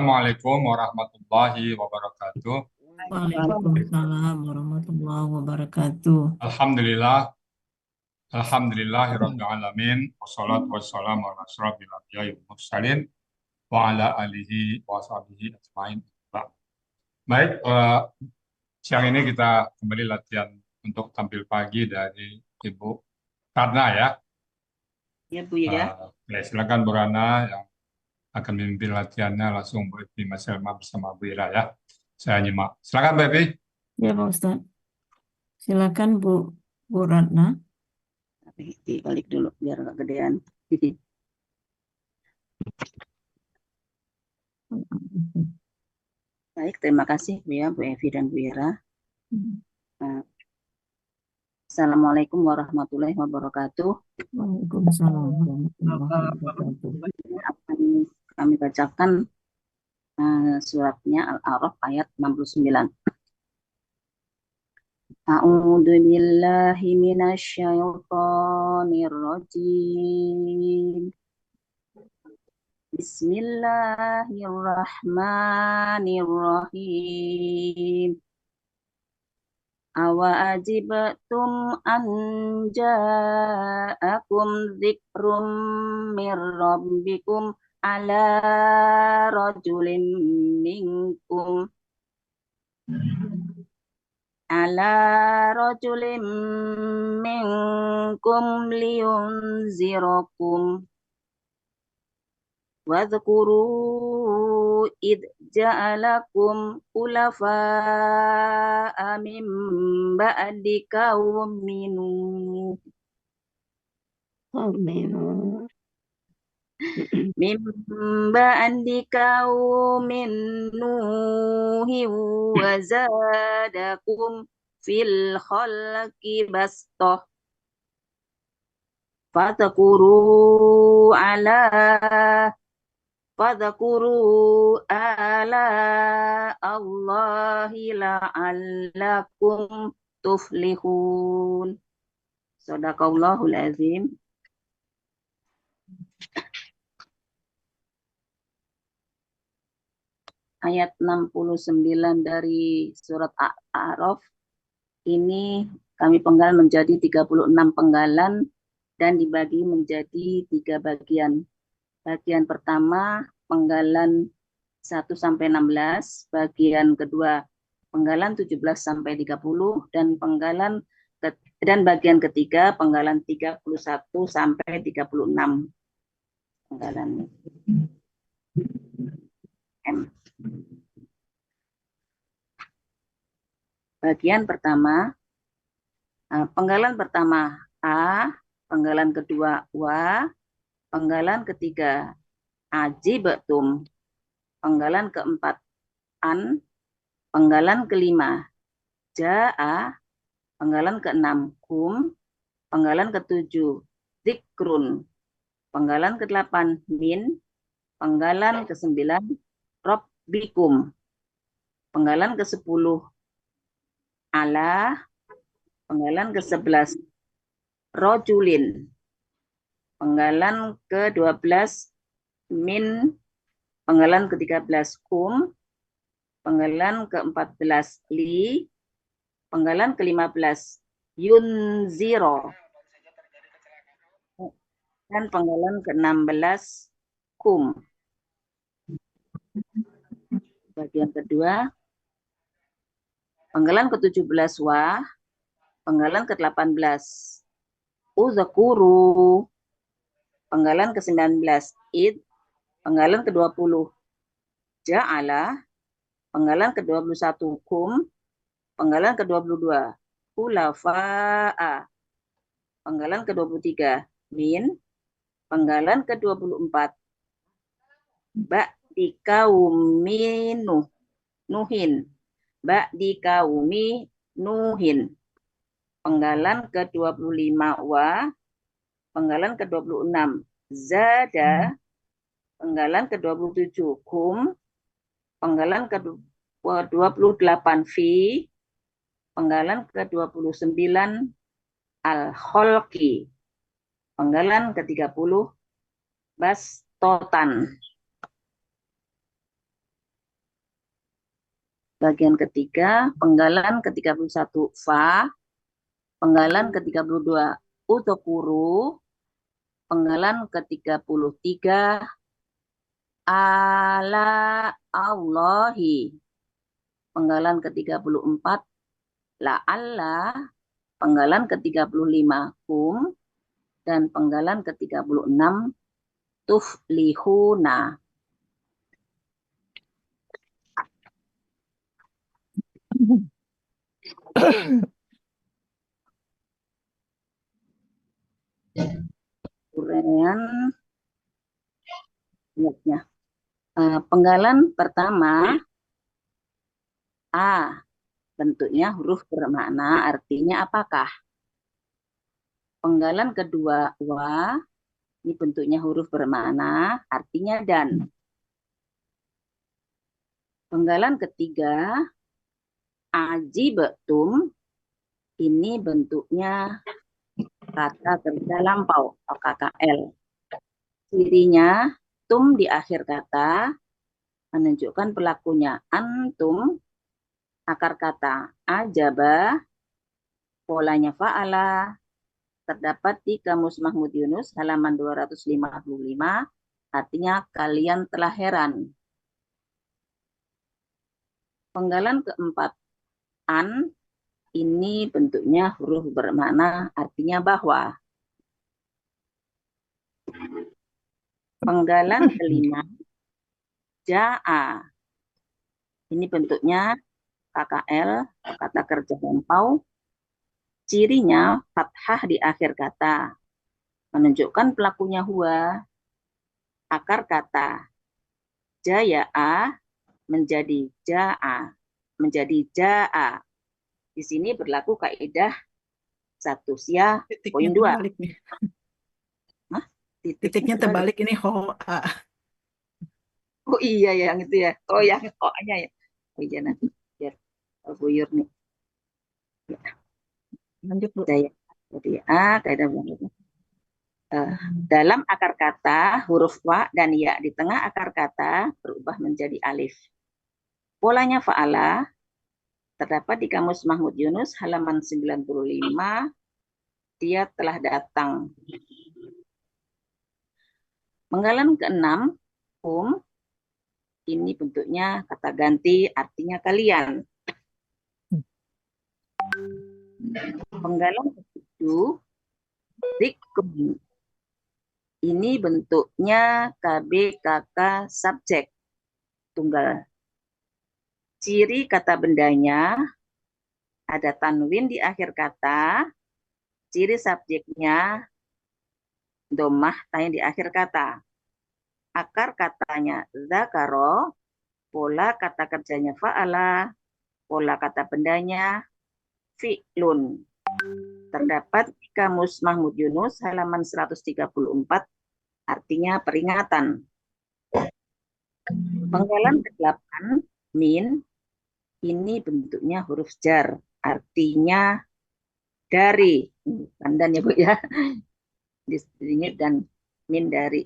Assalamualaikum warahmatullahi wabarakatuh. Waalaikumsalam warahmatullahi wabarakatuh. Alhamdulillah, alhamdulillahirabbil alamin. Wassalatu wassalamu ala asyrofil anbiya'i wal mursalin wa ala alihi wa sahbihi ajmain. Baik, siang ini kita kembali latihan untuk tampil pagi dari Ibu Karna ya. Ya Bu ya. Silakan Bu Rana yang akan memimpin latihannya, langsung Bu Evi Mas Helma bersama Bu Ira ya. Saya nyimak. Silakan Bu Evi. Ya Pak Ustadz, silakan Bu Ratna. Tapi dibalik dulu biar nggak gedean. Baik, terima kasih Bu ya, Bu Evi dan Bu Ira. Assalamualaikum warahmatullahi wabarakatuh. Waalaikumsalam warahmatullahi wabarakatuh. Akan kami bacakan suratnya Al-A'raf ayat 69. A'udzu billahi minasyaitonir rajim. Bismillahirrahmanirrahim. Awa ajibtum an ja'akum dzikrum mir rabbikum ala rajulin minkum liyunzirakum wadhkuru id ja'alakum khulafa'a min ba'di qaumin min ba'di qaumin nuhi wa zadakum fil khalqi bastah fadhkuru ala Allahi la'allakum tuflihun. Shadaqallahul azim. Ayat 69 dari surat A'raf ini kami penggal menjadi 36 penggalan dan dibagi menjadi 3 bagian. Bagian pertama penggalan 1 sampai 16, bagian kedua penggalan 17 sampai 30 dan bagian ketiga penggalan 31 sampai 36 penggalan M. Bagian pertama, penggalan pertama A, penggalan kedua Wa, penggalan ketiga Ajibtum, penggalan keempat An, penggalan kelima Ja'a, penggalan keenam Kum, penggalan ketujuh Zikrun, penggalan kedelapan Min, penggalan kesembilan Rabbikum, penggalan ke-10 Ala, penggalan ke-11 Rojulin, penggalan ke-12 Min, penggalan ke-13 Kum, penggalan ke-14 Li, penggalan ke-15 Yunziro, dan penggalan ke-16 Kum. Bagian kedua, penggalan ke-17 Wa, penggalan ke-18 Uzakuru, penggalan ke-19 Id, penggalan ke-20 Ja'ala, penggalan ke-21 Kum, penggalan ke-22 Khulafa'a, penggalan ke-23 Min, penggalan ke-24 Ba'di qaumi Nuhin, Ba'di qaumi Nuhin, penggalan ke-25 Wa, penggalan ke-26 Zada, penggalan ke-27 Kum, penggalan ke-28 Fi, penggalan ke-29 Al-Kholqi, penggalan ke-30 Bastotan. Bagian ketiga, penggalan ke-31 fa, penggalan ke-32 utokuru, penggalan ke-33 ala Allahi, penggalan ke-34 la'alla, penggalan ke-35 kum, dan penggalan ke-36 tuflihuna. Kemudian penggalan pertama A, bentuknya huruf bermakna, artinya apakah? Penggalan kedua wa, ini bentuknya huruf bermakna, artinya dan. Penggalan ketiga ajibatum, ini bentuknya kata kerja lampau atau KKL. Cirinya tum di akhir kata menunjukkan pelakunya. Antum, akar kata ajaba, polanya fa'ala, terdapat di Kamus Mahmud Yunus halaman 255, artinya kalian telah heran. Penggalan keempat an, ini bentuknya huruf bermakna, artinya bahwa. Penggalan kelima ja'a, ini bentuknya KKL, kata kerja lampau. Cirinya fathah di akhir kata, menunjukkan pelakunya huwa. Akar kata jaya'a menjadi ja'a, menjadi ja'a. Di sini berlaku kaidah satu sia poin 2. Terbalik nih. Hah? Titiknya terbalik ini hoa. Oh iya yang itu ya. Oh yang O-nya ya. Oh iya nanti biar buyur nih. Ya. Lanjut, Bu. Jaya. Jadi A kaidah berikutnya. Dalam akar kata, huruf wa dan ya di tengah akar kata berubah menjadi alif. Polanya fa'ala terdapat di Kamus Mahmud Yunus halaman 95. Dia telah datang. Penggalan ke-6 ini bentuknya kata ganti, artinya kalian. Penggalan ke-7 zikum, ini bentuknya KBKK subjek tunggal. Ciri kata bendanya ada tanwin di akhir kata, ciri subjeknya domah tain di akhir kata. Akar katanya zakaro, pola kata kerjanya fa'ala, pola kata bendanya fi'lun. Terdapat di Kamus Mahmud Yunus halaman 134, artinya peringatan. Penggalan ke-8 min, ini bentuknya huruf jar, artinya dari. Pandan ya Bu ya. Di sini dan min dari.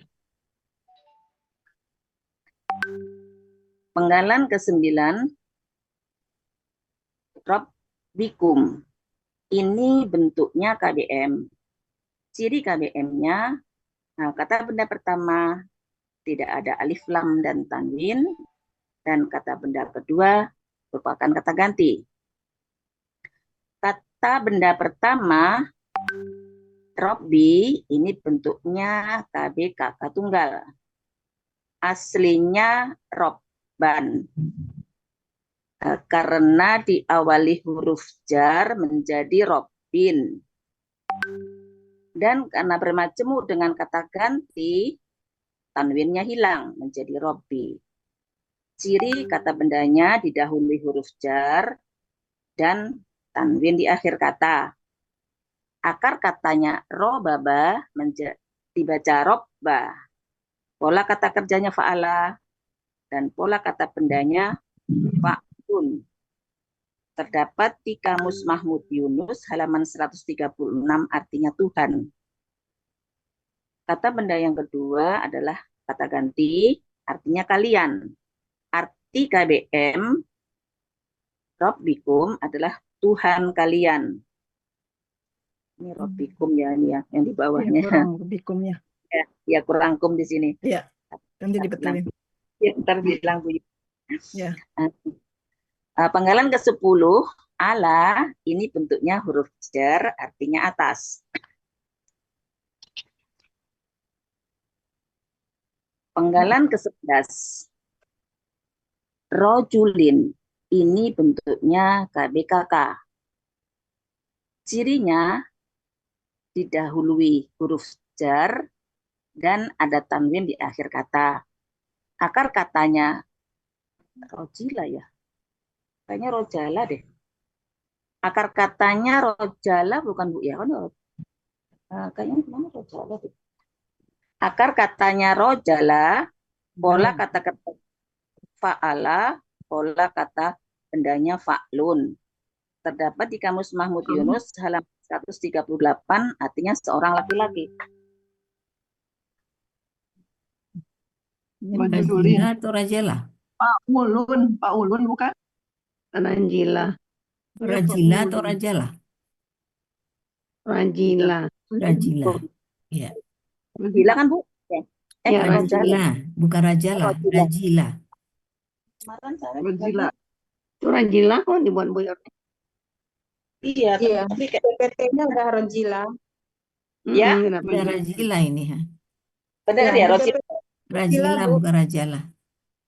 Penggalan ke-9 rabbikum, ini bentuknya KBM. Ciri KBM-nya, kata benda pertama tidak ada alif lam dan tanwin, dan kata benda kedua merupakan kata ganti. Kata benda pertama Robbi, ini bentuknya KBKK tunggal. Aslinya Robban. Karena diawali huruf jar menjadi Robbin. Dan karena bermacemu dengan kata ganti, tanwinnya hilang menjadi Robbi. Ciri kata bendanya didahului huruf jar dan tanwin di akhir kata. Akar katanya robaba dibaca robba. Pola kata kerjanya fa'ala dan pola kata bendanya fa'un. Terdapat di Kamus Mahmud Yunus halaman 136, artinya Tuhan. Kata benda yang kedua adalah kata ganti, artinya kalian. Arti KBM Rabbikum adalah Tuhan kalian. Ini Rabbikum ya, ini ya, yang di Ya, bawahnya. kurang bikumnya. Ya kurangkum di sini. Ya, nanti dibetulin. Ya, ntar bilang Bu. Ya. Penggalan ke-10, ala, ini bentuknya huruf jar, artinya atas. Penggalan ke-11, rojulin, ini bentuknya KBKK. Cirinya didahului huruf jar dan ada tanwin di akhir kata. Akar katanya rojila ya. Kayaknya rojala deh. Akar katanya rojala bukan Bu ya kan? Kayaknya gimana rojala deh. Akar katanya rojala, pola kata-kata fa'ala, pola kata bendanya fa'lun. Terdapat di Kamus Mahmud Yunus halaman 138, artinya seorang laki-laki. Ini Rajila atau Rajala? Pak Ulun bukan? Ranjila, Rajila atau Rajala? Ranjila, Rajila. Ya. Gila kan Bu? Ya, Rajila, bukan Rajala. Rajila. Rajila. Kemarin saya Rojila. itu Ranjila kok dibuat buyut. Iya, Iya. tapi kayak PT-nya udah Rojila. Ya. Kenapa? Udah Rajila ini. Ha? benar ya, Rojila. Rajila, Bu. bukan Rajala.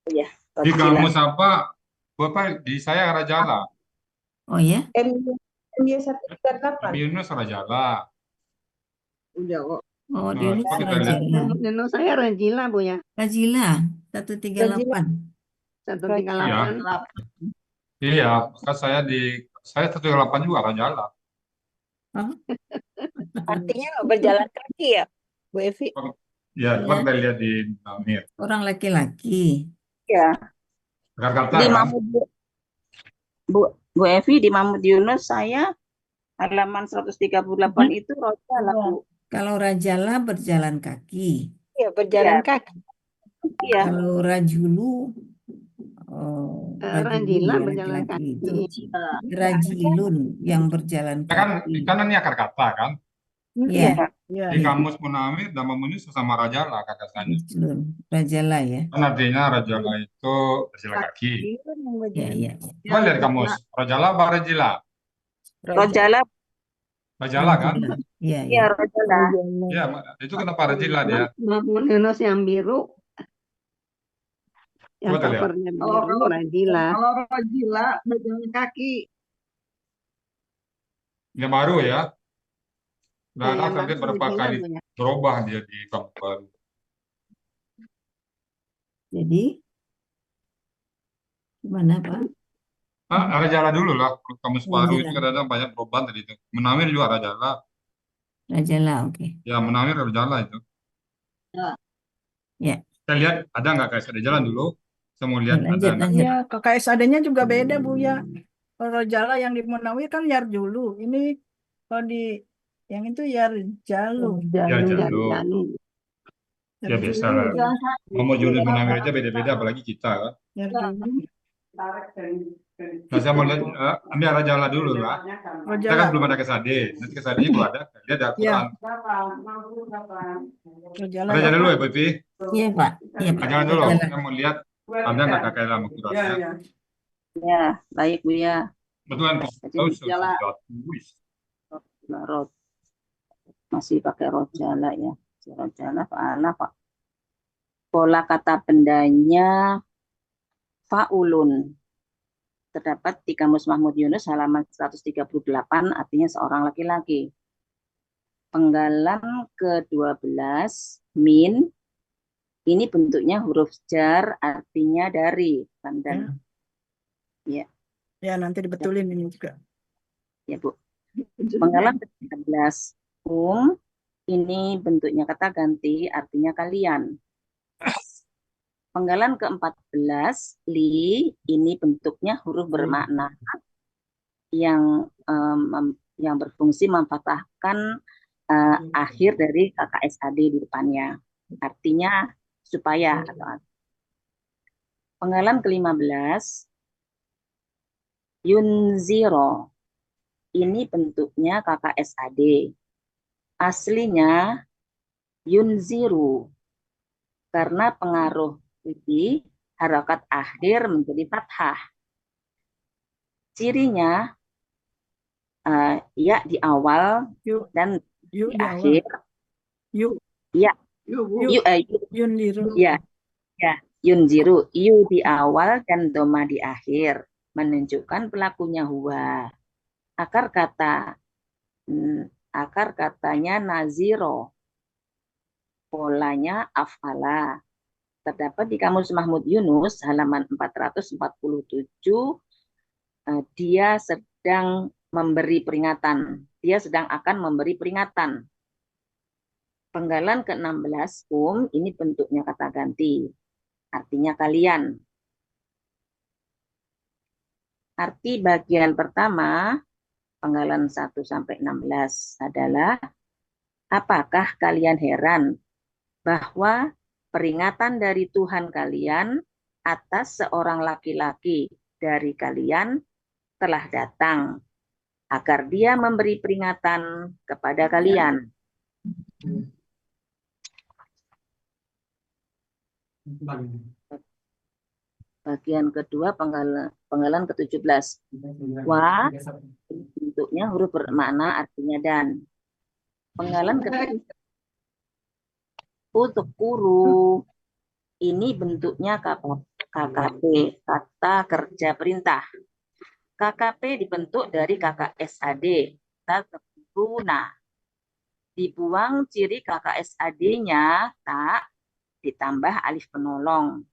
Di Rojila. kamus apa? Bapak di saya Rajala. Oh ya? MY 138. Nabi Yunus Rajala. Udah kok. Oh, Nah, dia ini coba kita lihat. Rajala. Neno saya Ranjila Bu ya, Rajila, 138. 138. Iya, maka saya 138 juga Rajala. Artinya berjalan kaki ya, Bu Evi? Ya, coba Iya. kita lihat di Namir. Orang laki-laki. Ya. Akar kata Di kan? Mahmud Bu Evi, di Mahmud Yunus saya halaman 138 itu rojala Bu. Kalau Rajala berjalan kaki. Iya, berjalan Iya. kaki. Iya. Kalau Rajulu, Ranjila ya, berjalan laki-laki itu. kaki. Rajilun yang berjalan Ya kan, kaki. karena ini akar kata kan? Iya, Di kamus Munawir dan Mamunir sama Rajala kata saya. Rajilun. Rajala ya. Kan artinya Rajala itu berjalan kaki. Ya, ya. Coba lihat kamus. Rajala apa Rajila? Rojala. Rajala kan? Rajala. Iya, Iya, ya. rojala. Iya, itu kenapa Rajila dia? Mahmud Yunus yang biru, yang Coba kita lihat. covernya biru Ranjila. Kalau Rojila berjalan kaki. Yang baru ya. Nah, Yang nanti baru berapa dipindah, kali Bu ya. berubah dia di kamus baru. Jadi, gimana Pak? Rajala dulu lah. Kamus baru itu Rajala. kadang-kadang banyak perubahan tadi itu. Munawir juga Rajala. Rajala, oke. Ya, Munawir Rajala itu. Ya. Kita lihat ada nggak kayak ada jalan dulu. Saya mau lihat Lanjut, ada nggak. lanjut. Iya, KKSAD-nya juga beda Bu ya. Kalau Jala yang di Munawir kan Yarjulu. Ini kalau di yang itu Yarjalu. Ya, Jalu. Jalu. Ya biasa lah. Mau Yunus Munawir aja beda-beda, apalagi kita kan. Yarjulu. Nah, saya mau lihat, ambil Rajala dulu lah. Kita kan Rojala. belum ada kesade. Nanti kesadenya kalau ada, dia ada Ya. Quran. Rojala. Rajala dulu ya, Bu Evi. Iya Pak. Iya Pak. Rajala dulu. Rajala. Saya mau lihat, ada nggak kakak lama Qurannya. Ya, baik Bu ya. Betul kan? Oh, wis. Rot. Masih pakai rojala ya. Rojala fa'ala Pak. Pola kata bendanya fa'ulun. Terdapat di Kamus Mahmud Yunus halaman 138, artinya seorang laki-laki. Penggalan ke-12, min. Ini bentuknya huruf jar, artinya dari. Dan ya. Ya, nanti dibetulin ini juga. Ya Bu. Penggalan ke-13, ini bentuknya kata ganti, artinya kalian. Penggalan ke-14, li, ini bentuknya huruf bermakna yang berfungsi memfathahkan akhir dari KKSAD di depannya. Artinya supaya. Penggalan ke-15, Yunziro. Ini bentuknya KKSAD. Aslinya yunziru. Karena pengaruh di harokat akhir menjadi fathah. Cirinya ya di awal Yuk, dan yuk di di awal. akhir. Yuk, Ya, Yuk, Bu. yuk, yu, yundiru. ya, yunziru. Yu di awal dan doma di akhir. Menunjukkan pelakunya huwa. Akar katanya naziro. Polanya af'ala. Terdapat di Kamus Mahmud Yunus halaman 447. Dia sedang memberi peringatan. Dia sedang akan memberi peringatan. Penggalan ke-16 ini bentuknya kata ganti. Artinya kalian. Arti bagian pertama penggalan 1 sampai 16 adalah, apakah kalian heran bahwa peringatan dari Tuhan kalian atas seorang laki-laki dari kalian telah datang agar dia memberi peringatan kepada kalian. Bagian kedua penggalan ke-17. Wa bentuknya huruf bermakna artinya dan. Penggalan ke-17. Utkuru ini bentuknya KKP, kata kerja perintah. KKP dibentuk dari KKSAD, takuruna. Dibuang ciri KKSAD-nya tak ditambah alif penolong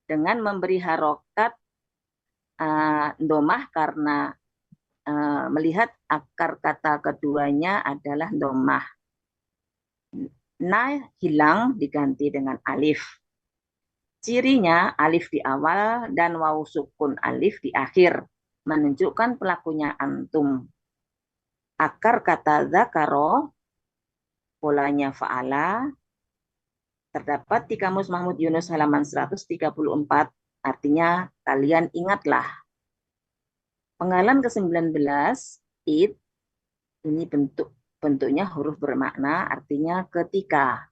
dengan memberi harokat domah karena melihat akar kata keduanya adalah domah. Na hilang diganti dengan alif. Cirinya alif di awal dan waw sukun alif di akhir, menunjukkan pelakunya antum. Akar kata zakaro, polanya fa'ala, terdapat di Kamus Mahmud Yunus halaman 134, artinya kalian ingatlah. Penggalan ke-19, id, ini bentuknya huruf bermakna, artinya ketika.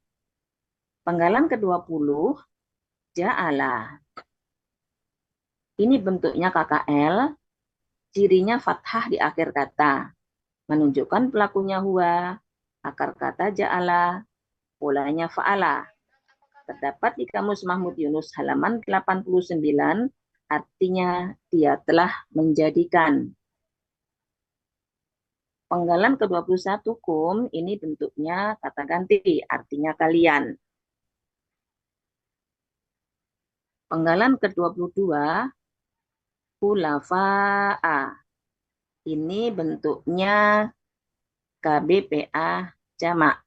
Penggalan ke-20, ja'ala. Ini bentuknya KKL, cirinya fathah di akhir kata, menunjukkan pelakunya huwa. Akar kata ja'ala, polanya fa'ala. Terdapat di Kamus Mahmud Yunus halaman 89, artinya dia telah menjadikan. Penggalan ke-21 ini bentuknya kata ganti, artinya kalian. Penggalan ke-22, khulafa'a. Ini bentuknya KBPA jamak.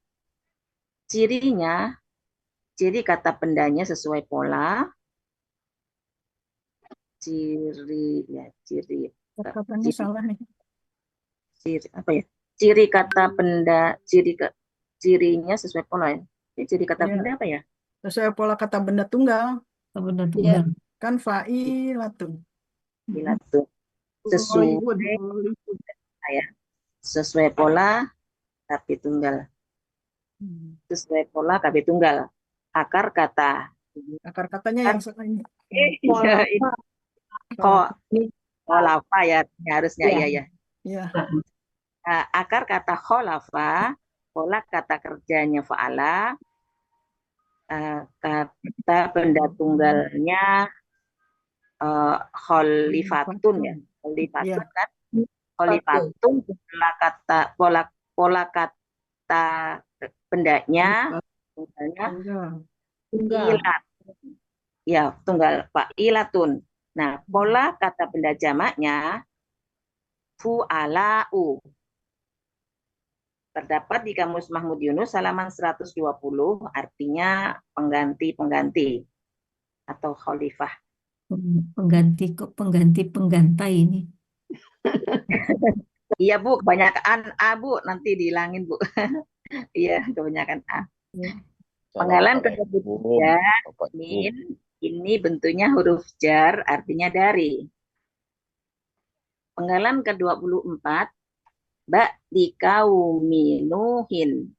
Cirinya, ciri kata pendanya sesuai pola. Ciri Katanya salah nih. Ciri kata benda, cirinya sesuai pola ya. Ini ciri kata Ya. benda apa ya? Sesuai pola kata benda tunggal. Benda Ya. tunggal. Kan fa'ilatun. Bila tuh sesuai ya. Sesuai pola tapi tunggal. Sesuai pola KB tunggal. Akar kata. Akar katanya yang salah ini. Iya, ini kholafa ya harusnya ya. Ya. Akar kata kholafa, pola kata kerjanya fa'ala, kata benda tunggalnya kholifatun ya. Kholifatun kan? Kholifatun pola kata bendanya tunggalnya ilat. Ya, tunggal fa'ilatun. Nah, pola kata benda jamaknya fu'ala'u. Terdapat di Kamus Mahmud Yunus halaman 120, artinya pengganti-pengganti atau khalifah. Pengganti kok penggantai ini. Iya Bu, kebanyakan A Bu, nanti dihilangin Bu. Iya, kebanyakan A. Penggalan ke-23, min, ini bentuknya huruf jar, artinya dari. Penggalan ke-24, ba'di qaumi Nuhin.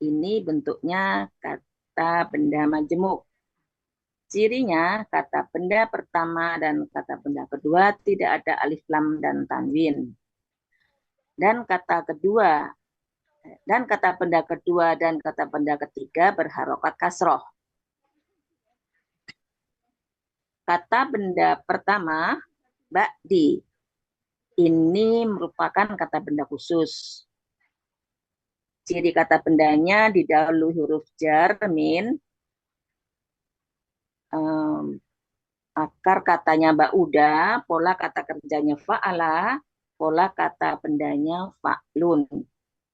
Ini bentuknya kata benda majemuk. Cirinya kata benda pertama dan kata benda kedua tidak ada alif lam dan tanwin. Dan kata benda kedua dan kata benda ketiga berharokat kasroh. Kata benda pertama, ba'di. Ini merupakan kata benda khusus. Ciri kata bendanya didahului huruf jar, min, akar katanya ba'uda, pola kata kerjanya fa'ala, pola kata bendanya fa'lun.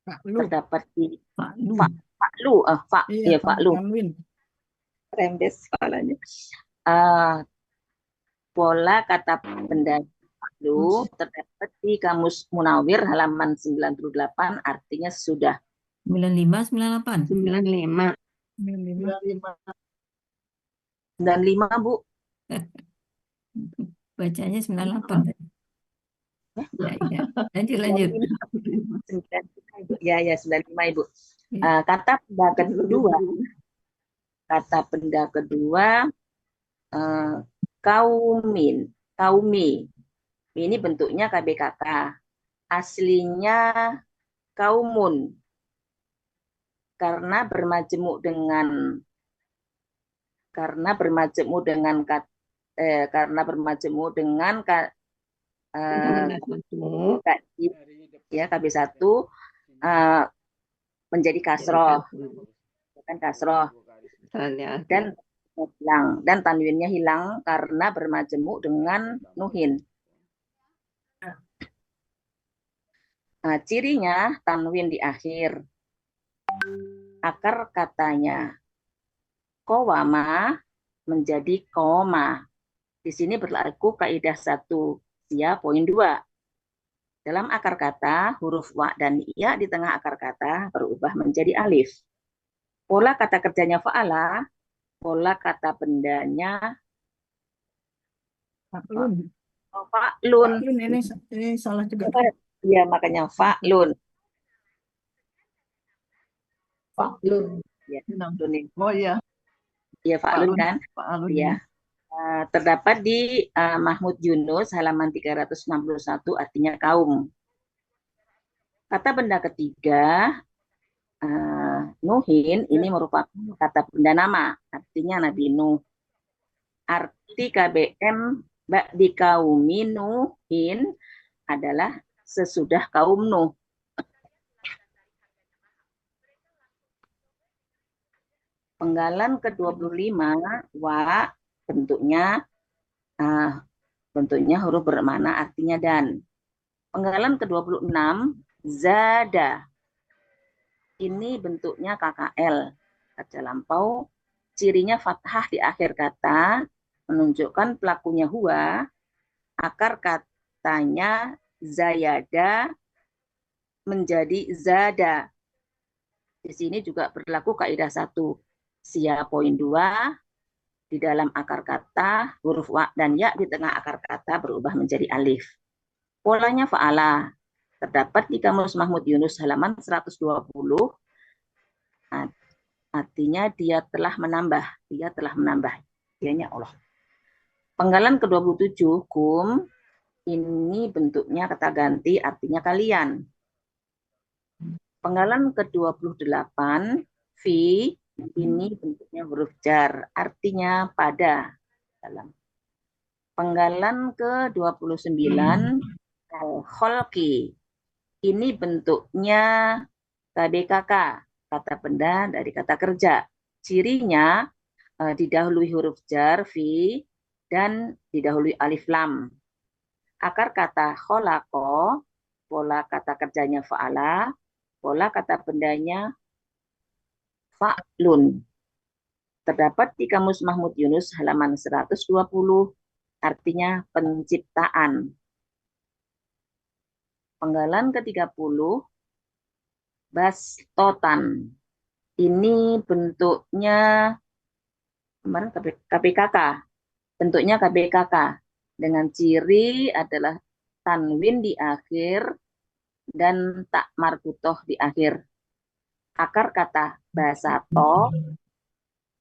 Fa'lu. Terdapat di Fa'lu. fa'lu, Iya, fa'lu. tanwin. Rembes soalnya. Pola kata benda fa'lu terdapat di Kamus Munawir halaman 98, artinya sudah. 95, 98. 95. 95. 95, Bu. Bacanya 98. Ya. Lanjut. 95, Ibu. Ya, 95, Ibu. Ya. Kata benda kedua, kaumi. Ini bentuknya KBKK. Aslinya kaumun. Karena bermajemuk dengan KB1 menjadi kasroh, kan kasroh, dan tanwinnya hilang karena bermajemuk dengan nuhin. Cirinya tanwin di akhir. Akar katanya kowama menjadi koma. Di sini berlaku kaidah 1 sia poin 2. Dalam akar kata, huruf wa dan ya di tengah akar kata berubah menjadi alif. Pola kata kerjanya fa'ala, pola kata bendanya Fa'lun. fa'lun. Fa'lun ini salah juga. Ya, makanya fa'lun. Fa'lun. Ya, Oh iya, ya fa'lun kan? Fa'lun. Ya. Terdapat di Mahmud Yunus halaman 361, artinya kaum. Kata benda ketiga, Nuhin, ini merupakan kata benda nama, artinya Nabi Nuh. Arti KBM ba'di qaumi Nuhin adalah sesudah kaum Nuh. Penggalan ke-25, wa, bentuknya huruf bermakna artinya dan. Penggalan ke-26, zada. Ini bentuknya KKL, kerja lampau. Cirinya fathah di akhir kata, menunjukkan pelakunya huwa. Akar katanya zayada menjadi zada. Di sini juga berlaku kaidah 1 sia poin 2. Di dalam akar kata, huruf wa dan ya di tengah akar kata berubah menjadi alif. Polanya fa'ala. Terdapat di Kamus Mahmud Yunus halaman 120. Artinya dia telah menambah. Dianya Allah. Penggalan ke-27, kum. Ini bentuknya kata ganti, artinya kalian. Penggalan ke-28, fi. Ini bentuknya huruf jar, artinya pada. Dalam penggalan ke-29, al-kholqi. Ini bentuknya KBKK, kata benda dari kata kerja. Cirinya didahului huruf jar, fi, dan didahului alif lam. Akar kata kholaqo, pola kata kerjanya fa'ala, pola kata bendanya fa'lun. Terdapat di Kamus Mahmud Yunus halaman 120, artinya penciptaan. Penggalan ke-30, bastotan. Ini bentuknya kemarin KBKK. Bentuknya KBKK dengan ciri adalah tanwin di akhir, dan tak marbutoh di akhir. Akar kata basato,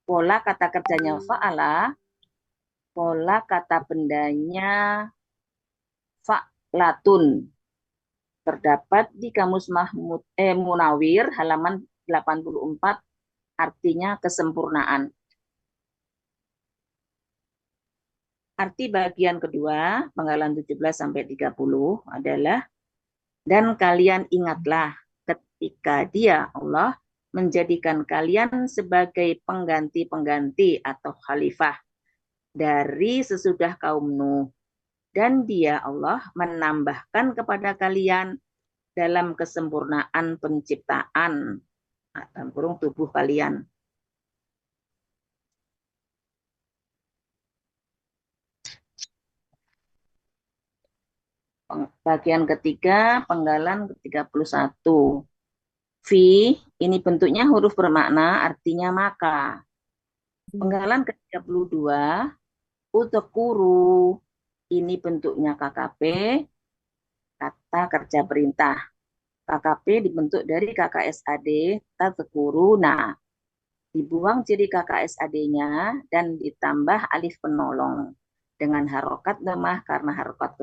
pola kata kerjanya fa'ala, pola kata bendanya fa'latun. Terdapat di Kamus Munawir halaman 84, artinya kesempurnaan. Arti bagian kedua, penggalan 17 sampai 30 adalah, dan kalian ingatlah ketika Dia Allah menjadikan kalian sebagai pengganti-pengganti atau khalifah dari sesudah kaum Nuh, dan Dia Allah menambahkan kepada kalian dalam kesempurnaan penciptaan dalam kurung tubuh kalian. Bagian ketiga, penggalan ke-31. Fi, ini bentuknya huruf bermakna, artinya maka. Penggalan ke-32, utekuru, ini bentuknya KKP, kata kerja perintah. KKP dibentuk dari KKSAD, tatekuru, nah, dibuang ciri KKSAD-nya dan ditambah alif penolong dengan harokat domah karena harokat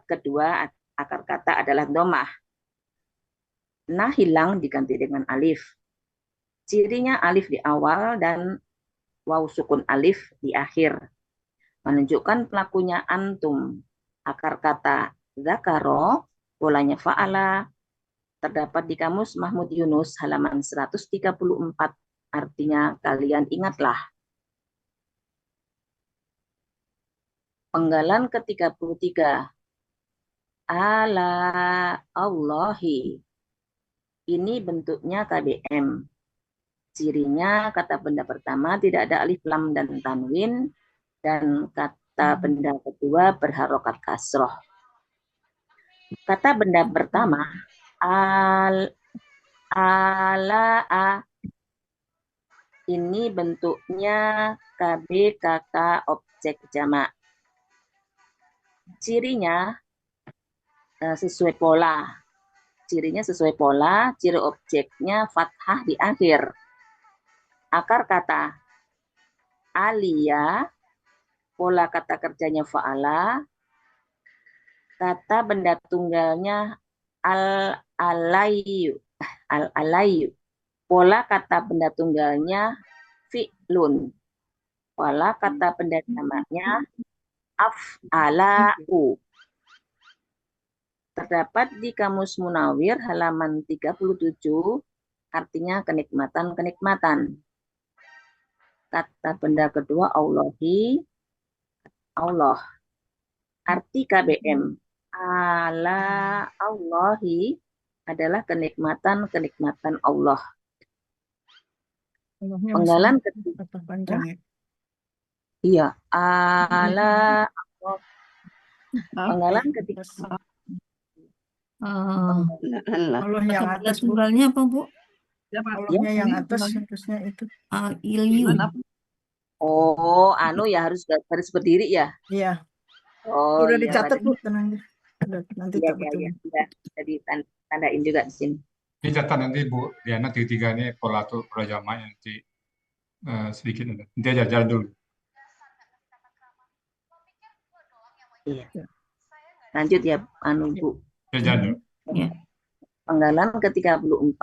kedua akar kata adalah domah. Nah hilang diganti dengan alif. Cirinya alif di awal dan waw sukun alif di akhir. Menunjukkan pelakunya antum. Akar kata zakaro, polanya fa'ala, terdapat di Kamus Mahmud Yunus halaman 134, artinya kalian ingatlah. Penggalan ke-33. Ala Allahi. Ini bentuknya KBM. Cirinya kata benda pertama tidak ada alif lam dan tanwin, dan kata benda kedua berharokat kasroh. Kata benda pertama ala ini bentuknya KB KK objek jamak. Cirinya sesuai pola. Cirinya sesuai pola, ciri objeknya fathah di akhir. Akar kata alia, pola kata kerjanya fa'ala, kata benda tunggalnya al-alayu, pola kata benda tunggalnya fi'lun, pola kata benda jamaknya af'alau. Terdapat di Kamus Munawir halaman 37, artinya kenikmatan-kenikmatan. Kata benda kedua Allahi, Allah. Arti KBM ala Allahi adalah kenikmatan-kenikmatan Allah. Penggalan ketiga. Panjang ya. Iya, ala Allah. Penggalan ketiga. Kata Allah yang benda atas, Bu. tunggalnya apa, Bu? Allahnya yang atas harusnya itu. Ilyu. Oh, ya harus berdiri ya. Iya, Oh udah iya, dicatat, berarti Bu, tenang. Nanti tak betul. Jadi tandain juga di sini. Ini catat nanti Bu Diana, tiga ini polatur prajama nanti sedikit nanti aja jalan dulu. Iya. Lanjut ya, Bu. Jalan dulu. Ya. Penggalan ke-34,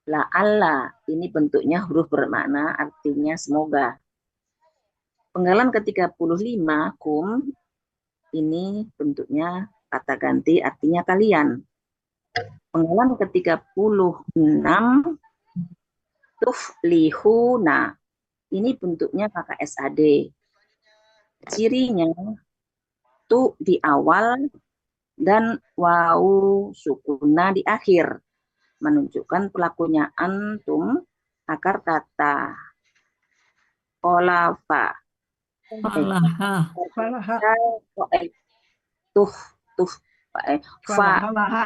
la'alla, ini bentuknya huruf bermakna, artinya semoga. Penggalan ke-35, kum, ini bentuknya kata ganti, artinya kalian. Penggalan ke-36, tuflihuna, ini bentuknya KKSAD. Cirinya tu di awal dan wau sukuna di akhir, menunjukkan pelakunya antum. Akar kata olafa, Falaha. tuh fa, Falaha.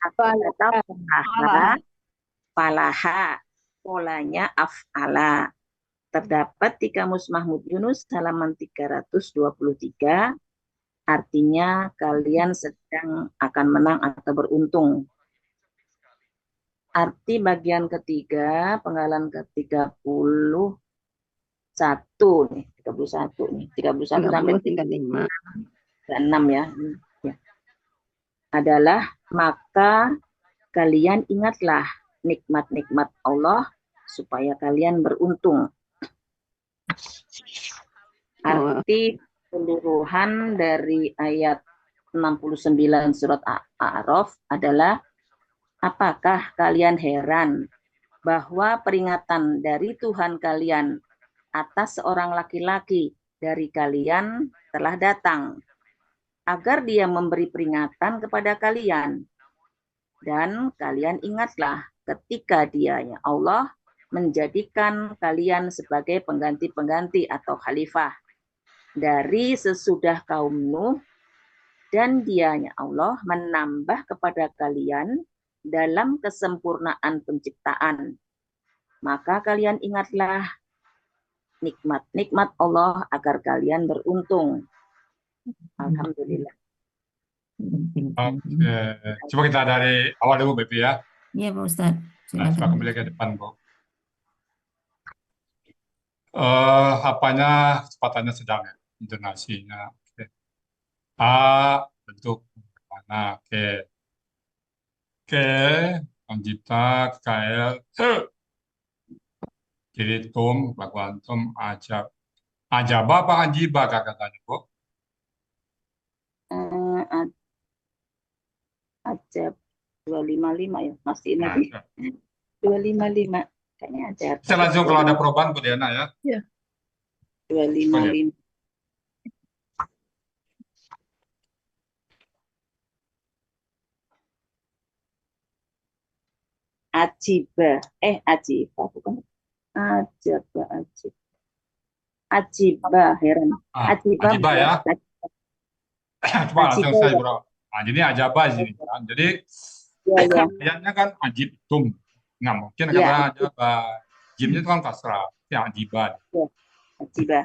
akar kata falaha, polanya af'ala. terdapat di Kamus Mahmud Yunus halaman 323, artinya kalian sedang akan menang atau beruntung. Arti bagian ketiga, penggalan ke-31 nih, 31 nih, 31 sampai 30 35. 6 ya. Ya. Adalah maka kalian ingatlah nikmat-nikmat Allah supaya kalian beruntung. Arti keseluruhan dari ayat 69 surat A'raf adalah, apakah kalian heran bahwa peringatan dari Tuhan kalian atas seorang laki-laki dari kalian telah datang, agar dia memberi peringatan kepada kalian. Dan kalian ingatlah ketika dia, ya Allah, menjadikan kalian sebagai pengganti-pengganti atau khalifah dari sesudah kaum Nuh, dan dianya Allah menambah kepada kalian dalam kesempurnaan penciptaan. Maka kalian ingatlah nikmat-nikmat Allah agar kalian beruntung. Alhamdulillah. Oke. Coba kita dari awal dulu, Bepi ya. Iya, Pak Ustadz. Nah, coba Silakan. kembali ke depan, Bu. Apanya kecepatannya sedang ya, intonasinya. Oke. A bentuk mana? Oke. Oke. Anjita, KL, jadi tum, lakukan tum, ajab. Ajaba apa ajiba kata-katanya, Bu? Ajab 255 ya, masih Nah, nanti 255 kayaknya ada. bisa langsung kalau ada perubahan, Bu Diana ya. Iya. 255. Ajiba, ajiba bukan. Ajaba, ajib. Ajiba, heran. Ajiba, Ajiba ya. Coba langsung Ajiba, saya, ya. Bro. Nah, jadi ajaba sini kan. Jadi Ya, ya. kaliannya kan ajib tum. Nggak mungkin Ya, kata ajaba. Jimnya itu kan kasrah. Ya, ajiba. ajiba.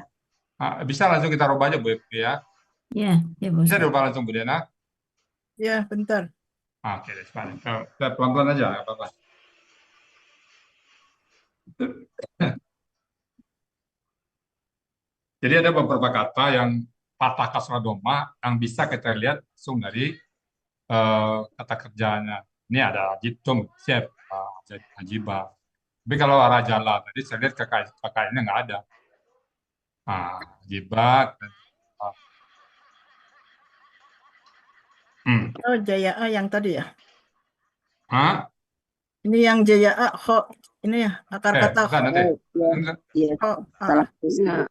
Nah, bisa langsung kita rubah aja, Bu ya. Iya, ya, Pak Bisa Ustadz. dirubah langsung, Bu Diana. Ya, bentar. Oke, sekarang. Kita pelan-pelan aja, nggak apa-apa. Jadi ada beberapa kata yang patah kasrah doma yang bisa kita lihat langsung dari kata kerjanya. Ini ada jitum, chef, ajiba. Tapi kalau rajala tadi saya lihat kakaknya nggak ada. Ajiba. Oh, Jaya A yang tadi ya. Hah? Ini yang Jaya A, kho. Ini ya, akar kata bukan kho. nanti. Iya, Kho, A. salah. Enggak.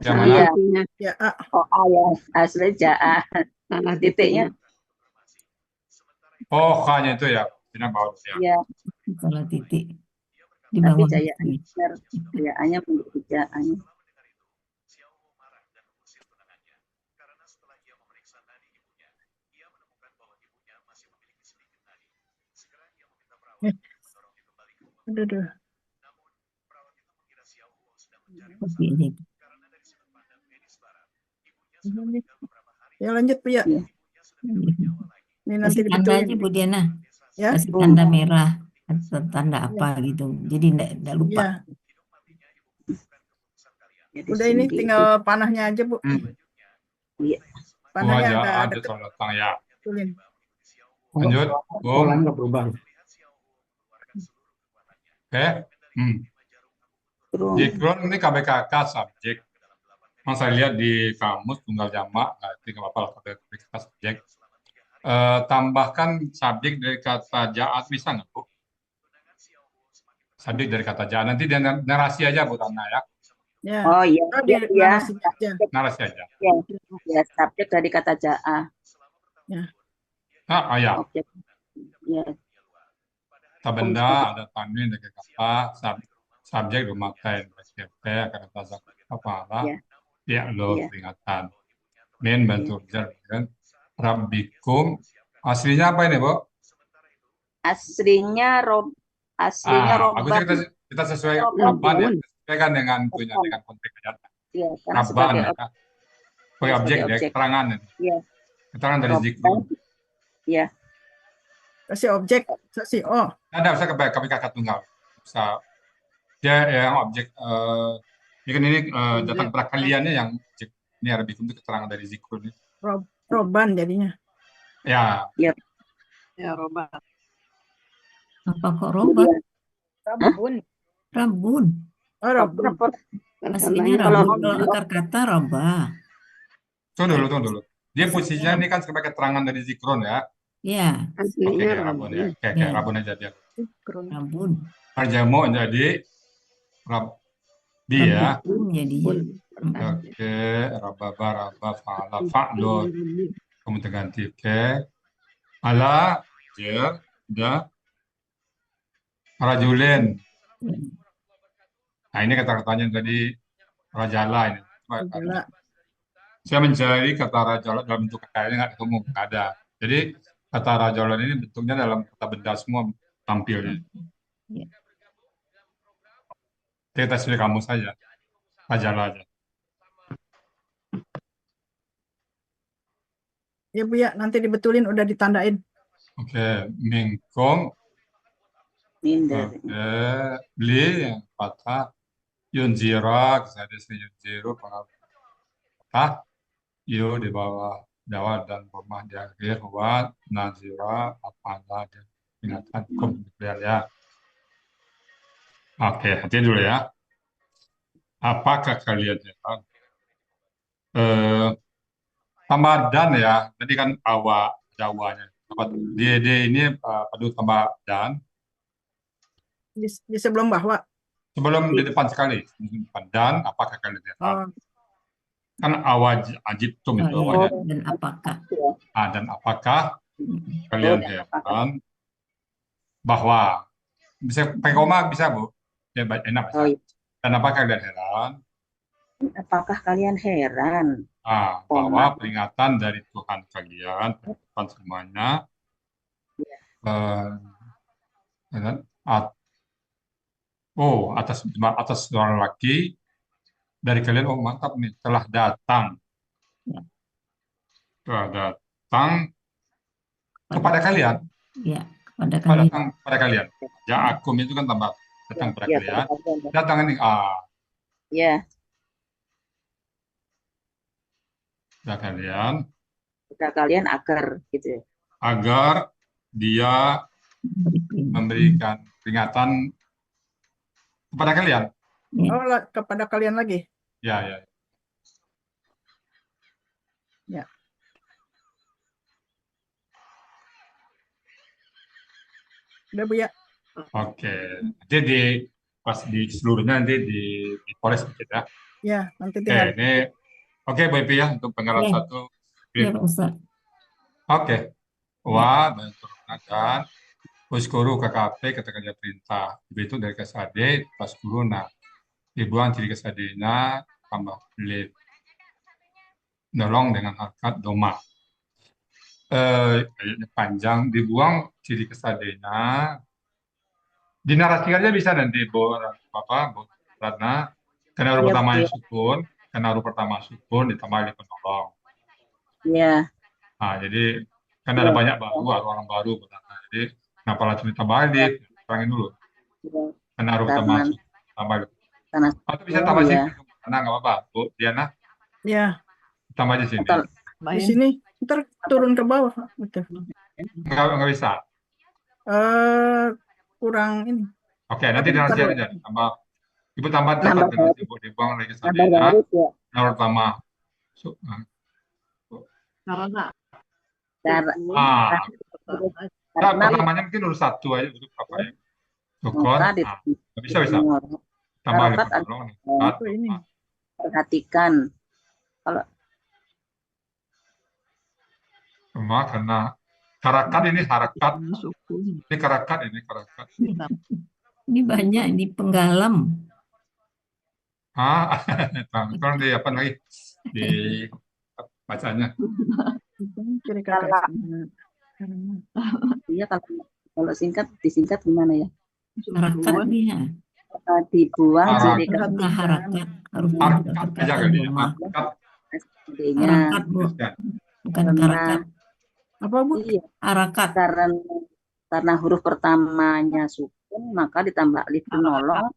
Yang Salah mana? titiknya. Ya, A. Oh, ya, asli Ja'a. Salah Titiknya. Oh, K-nya itu ya. Ini bawah ya. Iya, Kalau titik di tapi bawah. Jaya-nya benar. Jaya-nya menjadi Ja'anya. Aduh. Oke, jadi. Ya, lanjut, Bu ya. Iya. Ini nanti Kasih tanda aja, dibetulin. Bu Diana. Ya. Kasih tanda merah atau tanda apa gitu. Jadi enggak lupa. Ya. Jadi Udah ini sendiri. tinggal panahnya aja, Bu. Iya. Panahnya aja agak ada deket. soal datang ya. Betulin. Lanjut. Polanya nggak berubah. Oke. Kurung. Zikrun ini KBKK subjek. Yang saya lihat di kamus tunggal jamak, itu nggak apa-apa KBKK subjek. Tambahkan subjek dari kata jaat bisa nggak, Bu? Subjek dari kata jaat. Nanti dia narasi aja, Bu Tana ya. Ya. Oh iya, Oh, di iya. narasi aja. Narasi aja. Ya, subjek dari kata Ja'a. Ya. Objek. Ya. Kata benda, ada tanwin, ada kata, subjek memakai SPP, akan kata apa lah. Ya, lo Iya. peringatan. Min bantu kerja kan. Rabbikum. Aslinya apa ini, Bu? Aslinya Bagusnya robbah. kita sesuai Robbah. Rabban ya. kan dengan punya dengan konteks ayatnya. Ya, karena Rabban sebagai ya. Sebagai objek ya, objek. keterangan. Ya, Keterangan dari Rabban. zikrun. Ya, Kasih objek, kasih oh. Ada bisa kami kakak tunggal. Bisa dia yang objek ini datang pada kaliannya yang objek ini lebih untuk keterangan dari zikrun ini. Roban jadinya. Ya, Ya, Roba. Apa kok roba? Rabun. Rabun. Oh, Rabun. Aslinya Katanya rabun. Kalau akar kata roba. tunggu dulu. Dia posisinya ini kan sebagai keterangan dari zikrun ya. Ya, Oke, aslinya rabun ya. Rabun. Oke, Ya. rabun aja dia. rabun. Terjamu jadi rabbi ya. Rabbikum jadinya. Oke, rababa, rabba, fa'ala, fa'lun. Kemudian ganti. Oke. Ala, jer, da, rajulin. Nah, ini kata-katanya yang tadi rajala ini. Rajala. Saya mencari kata rajala dalam bentuk kayaknya nggak ketemu, nggak ada. Jadi kata rajalan ini bentuknya dalam kata benda semua tampil. Ya. Kita tes kamu saja, rajala aja. Ya Bu ya, nanti dibetulin udah ditandain. Oke, mingkong. min dari. Oke, beli yang patah. Yunjira, saya disini yunjiru, patah. Yu di bawah Jawa dan rumah di akhir. Wa, nazira, apa ada. Ingatan, kemudian ya. Oke, hati dulu ya. Apakah kalian heran? Tambah dan ya, tadi kan awak Jawanya. D ini perlu tambah dan. Di sebelum bahwa. Sebelum di depan sekali. Di depan. Dan apakah kalian heran? Oh, Kan awak ajibtum itu Oh, iya. awalnya. Dan apakah? Dan apakah kalian heran bahwa bisa pakai koma bisa Bu? Ya, enak bisa. Oh, iya. Dan apakah kalian heran? Apakah kalian heran? Bahwa peringatan dari Tuhan kalian, Tuhan semuanya, atas seorang laki dari kalian, mantap nih, telah datang, Ya. telah datang kepada kalian, Ya, kepada kalian. datang pada kalian. Ja'akum itu kan tambah datang pada Ya, kalian. Datang ini ya, pada kalian kepada kalian agar gitu ya. agar dia memberikan peringatan kepada kalian. Ya. oh kepada kalian lagi. Ya. Ya. Udah Bu ya. Oke, nanti pas di seluruhnya nanti dipoles sedikit ya. Ya, nanti Oke, tinggal. ini oke Bu Ipi ya untuk penggalan Ya. satu. Ya, Pak Ustaz. Oke, wa dan turunkan uskuru KKP ketika dia perintah itu dari KSAD pas guruna dibuang ciri KSAD-nya tambah lid nolong dengan harkat doma panjang dibuang ciri KSAD-nya dinarasikan aja bisa nanti Bu Ratna karena huruf Iya, pertama Bu. yang sukun karena huruf pertama sukun ditambah lid penolong. Ya, Nah, jadi kan ada banyak orang baru, jadi kenapa langsung ditambah lid? Terangin dulu. ya. Karena huruf Karena- pertama tambah lid. Karena Atau bisa tambah ya. sini, karena nggak apa-apa, Bu Diana, Ya, tambah di sini. Betul. di sini. Ntar turun ke bawah. Betul. Nggak bisa. Kurang ini. Oke, nanti Tapi dinasti ntar- aja. Tambah, Ibu tambah Nambah cepat dinasti, Bu. Dibuang lagi Tambah sadenya. baris ya. Huruf pertama. Karena Karena Pertamanya mungkin huruf satu aja, huruf apa ya? Sukun. Radit. Bisa. Tambah lid Harakat penolong. Oh, ini. perhatikan. Semua karena harakat ini harakat. suku Ini harakat, ini harakat. Ini banyak di penggalam. Tolong di apa lagi? Di bacanya. Ciri kakak. Iya, kalau singkat disingkat gimana ya? Harakat dia. dibuang Harakat. jadi Enggak ketika harakat, harus jadi Harakat aja kata kali ya. domah. Harakat. seandainya Harakat, Bu, Tuliskan. bukan karena karakat. Apa, Bu? iya Harakat. karena huruf pertamanya sukun maka ditambah alif penolong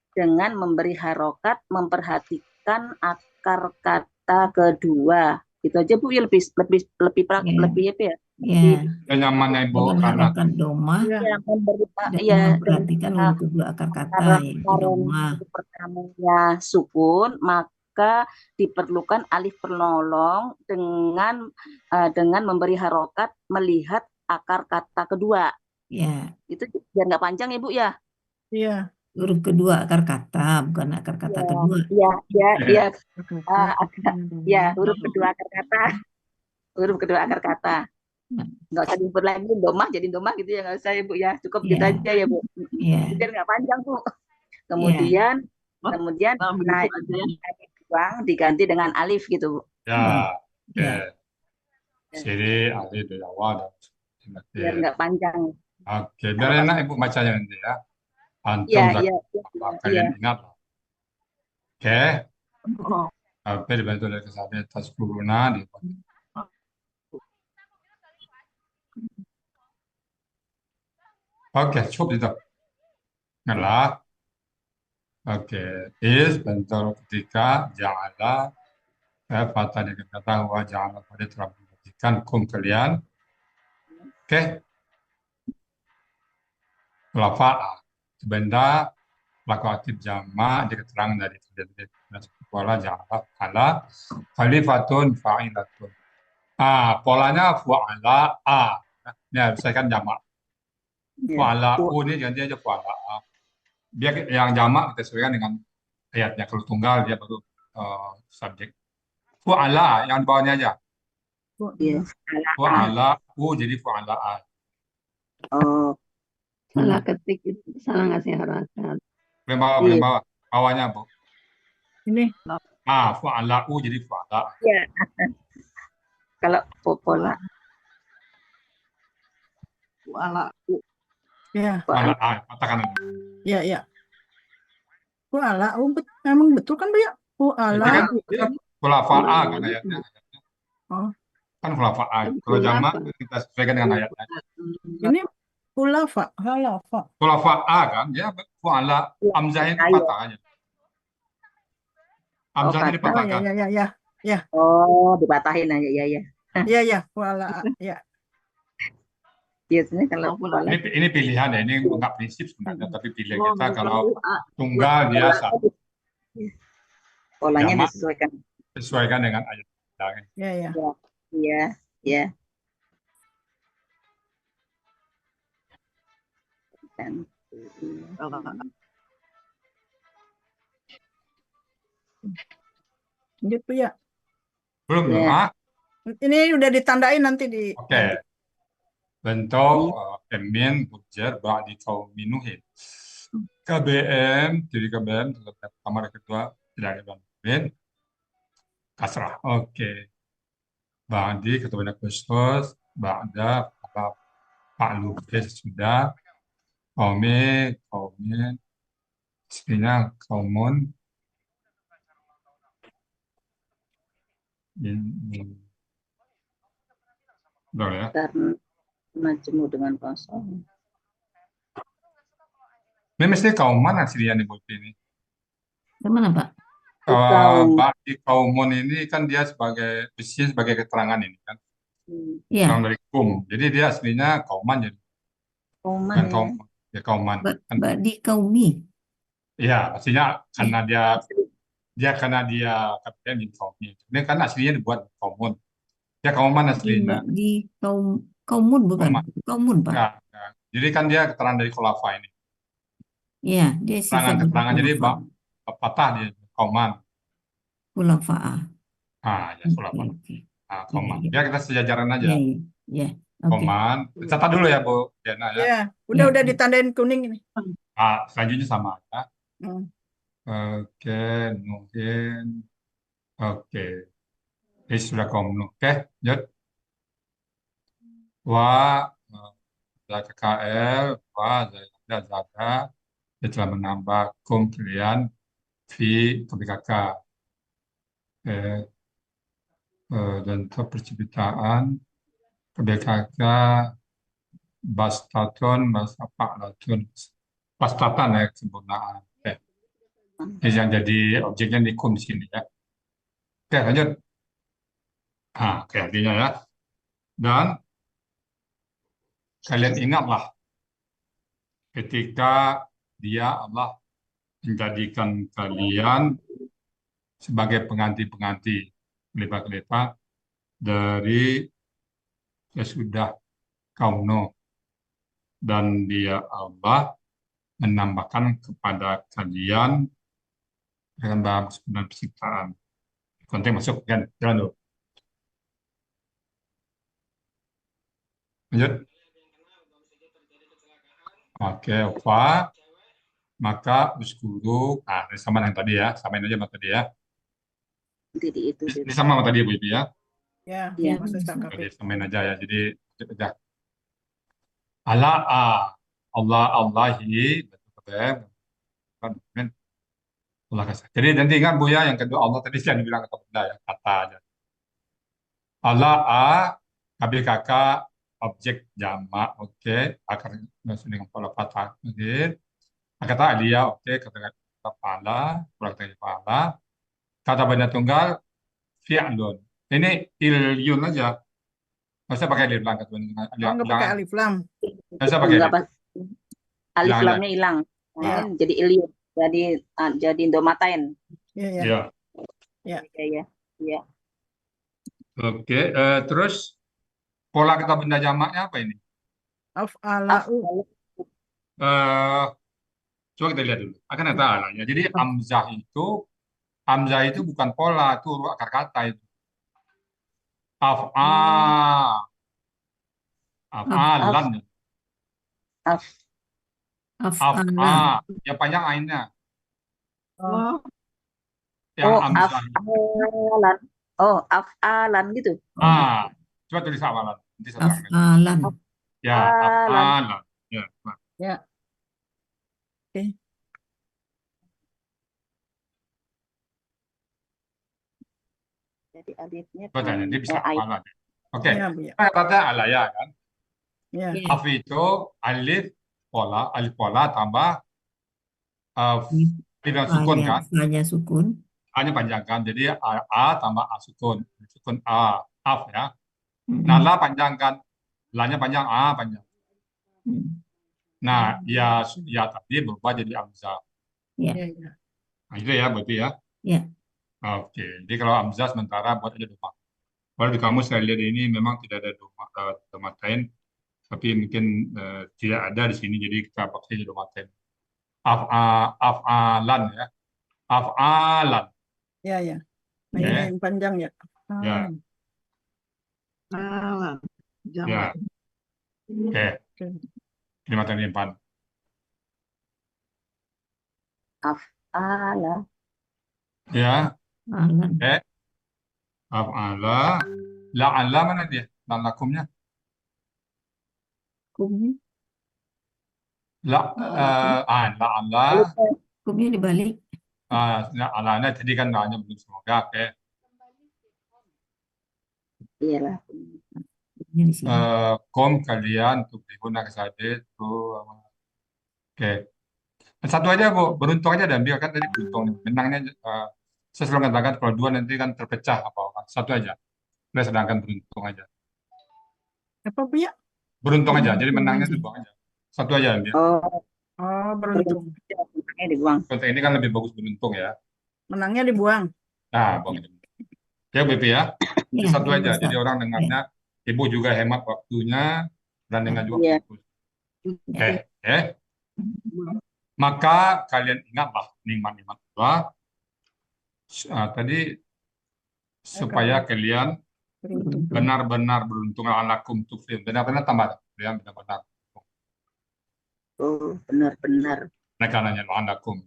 dengan memberi harokat memperhatikan akar kata kedua. Itu aja Bu ya lebih lebih lebih Ya, lebih apa ya? ya. Yang nyamannya Ibu Dengan karena harakat domah Ya. Yang memberi dan ya memperhatikan huruf kedua akar kata, karena yaitu domah. huruf pertamanya sukun maka diperlukan alif penolong dengan memberi harokat melihat akar kata kedua. Ya, Itu biar nggak panjang ya Bu ya. Iya. huruf kedua akar kata, bukan akar kata Ya, kedua. ya, ya, huruf kedua akar kata. Huruf kedua akar kata. Nggak usah disebut lagi domah jadi domah gitu ya, nggak usah ya Bu ya. Cukup gitu Ya, aja ya Bu. ya, Biar nggak panjang Bu. ya. Kemudian Dalam nah bentuk aja ya. dibuang diganti dengan alif gitu Bu. ya, Ya. siri, alif, dari awal dan Biar nggak panjang. Oke, biar enak Ibu bacanya nanti ya. Antum Iya, tak iya, apa iya. kalian ingat. Oke, Oh, apa dibantu oleh kesalahan atas kuruna di. Oke, cukup itu. Ngelah. Oke, is bentuk ketika ja'ala fatah dengan kata wa ja'ala pada telah menjadikan kum kalian. Oke, lafa'a benda laku aktif jama di keterangan dari wala ja'ala ala khalifatun fa'ilatun. Polanya fu'ala a. Ya, saya kan jamak. Iya. Fu'ala u ini ganti aja fu'ala a. Biar yang jamak kita sesuaikan dengan ayatnya. Kalau tunggal dia baru subjek. Fu'ala yang di bawahnya aja. Iya. Fu'ala u jadi fu'ala a. Oh, Salah ketik itu salah ngasih harakat. Boleh bawah, boleh bawah. Bawahnya, Bu. Ini. Fu'ala u jadi fu'ala a. iya. Kalau pola ala Ya, Fu'ala a. Katakan. ya, ya. Ala, emang betul kan Bu ya? Ala. Ini kan dia khulafa'a kan ayatnya. Oh. Kan khulafa'a. Kalau jamak kita sesuaikan dengan ayatnya. Ini hulafa. Khulafa'a kan dia fu'ala hamzahnya itu patah aja. Hamzahnya patah. dipatahkan. Ya. Oh, dipatahin aja ya ya. Ya, Ala. Ya. Biasanya kalau pola Ini pilihan ya, ini enggak prinsip sebenarnya, tapi pilihan kita kalau tunggal dia satu. polanya Jamak. disesuaikan. Dengan ayat. Ya. Iya, ya. Dan Lanjut Bu ya. Belum, Ya. belum. Ini udah ditandain nanti di. Oke. Bentuk min bujar ba'di qaumin nuhin. KBM, jadi KBM pertama dan kedua tidak ada min kasrah. Oke. Ba'di ketemu dengan khusus, ba'da fa'lu. Oke, sudah. Qaumin, sebenarnya kaumun. Betul ya. karena majmu dengan kosong. Ini mesti kauman aslinya nih Bu ini. Kemana, Pak? Ba'di kaumun ini kan dia sebagai keterangan ini kan. Ya, Orang dari kum. Jadi dia aslinya kauman jadi. Kauman Bukan ya. kaum, ya kauman. Kan, ba'di qaumi. iya, aslinya karena dia kapten di kaumnya. Ini kan aslinya dibuat kaumun. Ya kauman aslinya. Ba'di kaumun bukan? Kaumun, Pak. Enggak. Jadi kan dia keterangan dari khulafa ini. Ya, dia sifat Keterangan jadi patah dia kauman. khulafa'ah. Ya khulafa. Oke. Kauman. Ya. Ya kita sejajaran aja. Ya. Oke. Kauman. Catat dulu ya Bu Diana ya. Ya, udah ditandain kuning ini. Selanjutnya sama ya. Oke, nuhin. Oke. Ini sudah kaum Oke, lanjut. Wa KKL, wa zada, Dia telah menambah kum kalian fi KBKK. Eh, dan untuk penciptaan KBKK bastaton basapaklatun bastatan ya kesempurnaan. Ini yang jadi objeknya di kum di sini ya. Oke, lanjut. Oke, artinya ya. Dan kalian ingatlah ketika dia Allah menjadikan kalian sebagai pengganti-pengganti khalifah-khalifah dari sesudah kaum Nuh, dan dia Allah menambahkan kepada kalian dengan dalam sebenarnya penciptaan. Konteks masuk kan, jalan dulu. Lanjut. Oke, apa? Maka uskuru, ini sama yang tadi ya, samain aja sama tadi ya. Jadi itu Ini sama sama tadi Bu Ibu ya. Ya, Iya. masuk Oke, KKP. samain aja ya. Jadi aja. Allah Allahi betul. Allah kasih. Jadi nanti ingat Bu ya, yang kedua Allah tadi saya bilang kata benda ya, kata aja. Allah KBKK objek jamak, oke, akar dengan pola patah, oke. Kata alia, oke, kata kepala, kurang kata kepala. Kata benda tunggal fi'lun. Ini ilyun aja. Nggak usah pakai alif lam, kata benda tunggal. Oh, nggak pakai alif lam. Nggak usah pakai Enggak alif. pas alif Hilang aja. lamnya hilang. Ya. Jadi ilyun. Jadi ndomatain. Iya, ya. Ya. Ya. Iya. Iya. Oke, terus pola kata benda jamaknya apa ini? Af'alau. Eh, Coba kita lihat dulu. Akan ada alanya. Jadi Hamzah itu bukan pola, itu akar kata itu. Af'alan. Af'ala. Yang panjang ainnya. Oh, Yang Oh, Hamzah. af'alan. Oh, af'alan gitu. Coba tulis awalan. Nanti saya terangkan. Af'alan. Ya, af'alan. Ya, Pak. ya. Oke. Jadi alifnya Coba tanya, dia bisa ain. awalan. Oke, Ya, Bu, ya. kata alaya kan. Ya. Af itu alif pola tambah alif yang sukun kan. Fanya sukun. A-nya panjangkan, jadi A tambah A sukun. Sukun A, af ya. Mm-mm. Nah, la panjangkan. La-nya panjang, A panjang. Mm. Nah, ya tadi berubah jadi hamzah. Ya, ya. Nah, itu ya berarti ya. Ya. Oke, jadi kalau hamzah sementara buat aja doma. Kalau di kamus saya lihat ini memang tidak ada domatain, tapi mungkin tidak ada di sini, jadi kita pakai aja domatain. Af'alan ya. Af'alan. Ya, ya. Nah, Oke. ini yang panjang ya. Ya. Alam. Ya. Jamak. Oke. Oke. Terima kasih Pan. Af'ala. Ya. Alan. Oke. Af'ala. La'alla mana dia? Lakumnya. Kumnya, La'alla. kumnya dibalik. La'alla tadi kan la'anya belum semoga. Oke. Iyalah. Kumnya di sini. Kom kalian untuk digunakan saja itu. Oke. Satu aja Bu, beruntung aja dan biarkan tadi beruntung. Menangnya saya selalu katakan kalau dua nanti kan terpecah apa. Satu aja. Nah, sedangkan beruntung aja. Apa, Bu, ya? Beruntung aja. Jadi Beruntung menangnya aja. itu dua aja. Satu aja dia. Oh, Beruntung. menangnya dibuang. Konteks ini kan lebih bagus beruntung ya. Menangnya dibuang. Nah, buang aja. Oke, BP ya. Itu Ya, satu ya, aja. Ustaz. Jadi orang dengarnya, Ibu juga hemat waktunya dan dengan juga Iya. fokus. Oke. Maka kalian ingatlah nikmat-nikmat Allah. Tadi supaya kalian Beruntung. benar-benar beruntung alakum tuflihun. Benar-benar tambah. Ya, benar-benar. Oh, benar-benar. Nah, karenanya alakum.